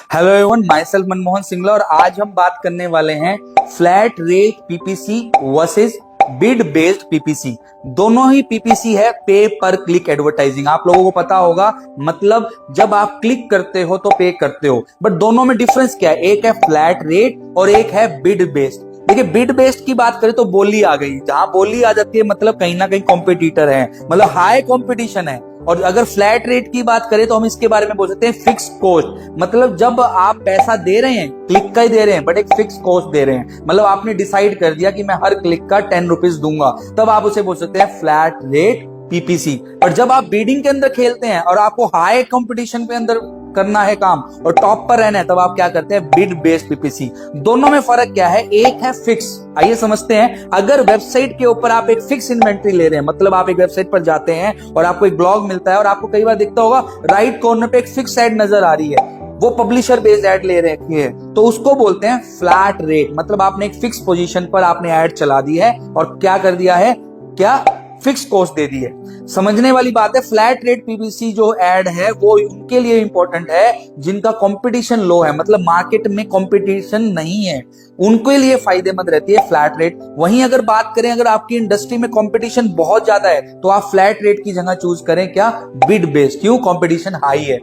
Hello everyone, my self Manmohan Singla और आज हम बात करने वाले हैं flat rate PPC versus bid based PPC. दोनों ही पीपीसी है, पे पर क्लिक एडवर्टाइजिंग। आप लोगों को पता होगा, मतलब जब आप क्लिक करते हो तो पे करते हो, बट दोनों में डिफरेंस क्या है? एक है फ्लैट रेट और एक है बिड बेस्ड। देखिए, बिड बेस्ड की बात करें तो बोली आ गई। जहां बोली आ जाती है मतलब कहीं ना कहीं कॉम्पिटिटर है, मतलब हाई कॉम्पिटिशन है। और अगर फ्लैट रेट की बात करें तो हम इसके बारे में बोल सकते हैं फिक्स कॉस्ट। मतलब जब आप पैसा दे रहे हैं, क्लिक का ही दे रहे हैं, बट एक फिक्स कॉस्ट दे रहे हैं। मतलब आपने डिसाइड कर दिया कि मैं हर क्लिक का 10 रुपीज दूंगा, तब आप उसे बोल सकते हैं फ्लैट रेट पीपीसी। और जब आप बीडिंग के अंदर खेलते हैं और आपको हाई कंपटीशन पे अंदर करना है काम और टॉप पर रहना है, तब आप क्या करते हैं? Bid based PPC. दोनों में फर्क क्या है? एक है फिक्स। आइए समझते हैं। अगर वेबसाइट के ऊपर आप एक फिक्स इन्वेंट्री ले रहे हैं, मतलब आप एक वेबसाइट पर जाते हैं और आपको एक ब्लॉग मिलता है और आपको कई बार दिखता होगा राइट कॉर्नर पे एक फिक्स एड नजर आ रही है, वो पब्लिशर बेस्ड एड ले रखी है, तो उसको बोलते हैं फ्लैट रेट। मतलब आपने एक फिक्स पोजीशन पर आपने एड चला दी है और क्या कर दिया है? क्या फिक्स कॉस्ट दे दी है। समझने वाली बात है। फ्लैट रेट पीपीसी जो एड है वो उनके लिए इंपॉर्टेंट है जिनका कंपटीशन लो है, मतलब मार्केट में कंपटीशन नहीं है, उनके लिए फायदेमंद रहती है फ्लैट रेट। वहीं अगर बात करें, अगर आपकी इंडस्ट्री में कंपटीशन बहुत ज्यादा है तो आप फ्लैट रेट की जगह चूज करें क्या? Bid based. क्यों? कंपटीशन हाई है।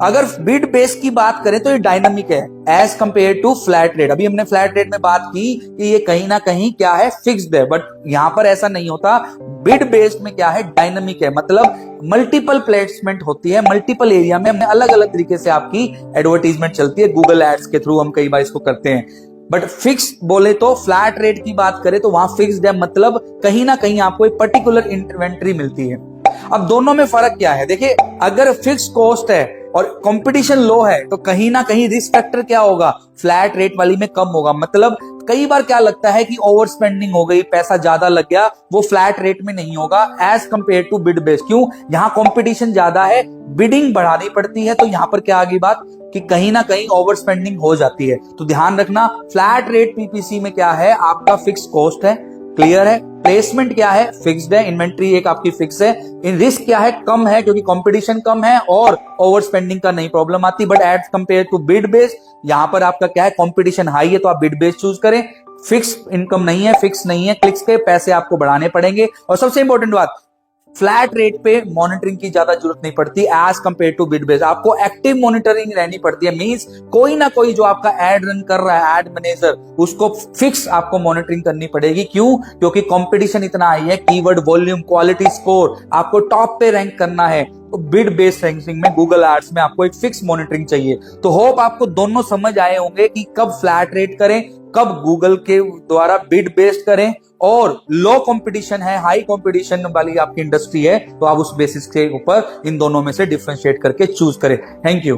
अगर बिड बेस की बात करें तो ये डायनामिक है as compare to flat rate. अभी हमने फ्लैट रेट में बात की कि ये कहीं ना कहीं क्या है? फिक्स्ड है, बट यहां पर ऐसा नहीं होता। बिड बेस्ड में क्या है? डायनामिक है, मतलब मल्टीपल प्लेसमेंट होती है, मल्टीपल एरिया में हमने अलग अलग तरीके से आपकी एडवर्टीजमेंट चलती है। गूगल एड्स के थ्रू हम कई बार इसको करते हैं। बट फिक्स बोले तो फ्लैट रेट की बात करें तो वहां फिक्स्ड है, मतलब कहीं ना कहीं आपको एक पर्टिकुलर इन्वेंट्री मिलती है। अब दोनों में फर्क क्या है? देखिए, अगर फिक्स कॉस्ट है और कंपटीशन लो है तो कहीं ना कहीं रिस्क फैक्टर क्या होगा? फ्लैट रेट वाली में कम होगा। मतलब कई बार क्या लगता है कि ओवर स्पेंडिंग हो गई, पैसा ज्यादा लग गया, वो फ्लैट रेट में नहीं होगा as compare to bid based. क्यों? यहां कंपटीशन ज्यादा है, बिडिंग बढ़ानी पड़ती है, तो यहां पर क्या आ गई बात कि कहीं ना कहीं ओवर स्पेंडिंग हो जाती है। तो ध्यान रखना, फ्लैट रेट पीपीसी में क्या है? आपका फिक्स कॉस्ट है, क्लियर है। प्लेसमेंट क्या है? फिक्स्ड है। इन्वेंट्री एक आपकी फिक्स है। इन रिस्क क्या है? कम है, क्योंकि कंपटीशन कम है और ओवर स्पेंडिंग का नहीं प्रॉब्लम आती। But as compare to bid based, यहां पर आपका क्या है? कंपटीशन हाई है, तो आप बिड बेस्ड चूज करें। फिक्स इनकम नहीं है, फिक्स नहीं है, क्लिक्स के पैसे आपको बढ़ाने पड़ेंगे। और सबसे इंपॉर्टेंट बात, फ्लैट रेट पे मॉनिटरिंग की ज्यादा जरूरत नहीं पड़ती as compare to bid based. आपको एक्टिव मॉनिटरिंग रहनी पड़ती है, मींस कोई ना कोई जो आपका एड रन कर रहा है, एड मैनेजर, उसको फिक्स आपको मॉनिटरिंग करनी पड़ेगी। क्यों? क्योंकि कंपटीशन इतना हाई है, कीवर्ड वॉल्यूम, क्वालिटी स्कोर, आपको टॉप पे रैंक करना है। तो बिड बेस्ड रैंकिंग में, गूगल एड्स में आपको एक फिक्स मॉनिटरिंग चाहिए। तो होप आपको दोनों समझ आए होंगे कि कब फ्लैट रेट करें, कब गूगल के द्वारा बिड बेस्ड करें। और लो कंपटीशन है, हाई कंपटीशन वाली आपकी इंडस्ट्री है, तो आप उस बेसिस के ऊपर इन दोनों में से डिफरेंशिएट करके चूज करें। Thank you.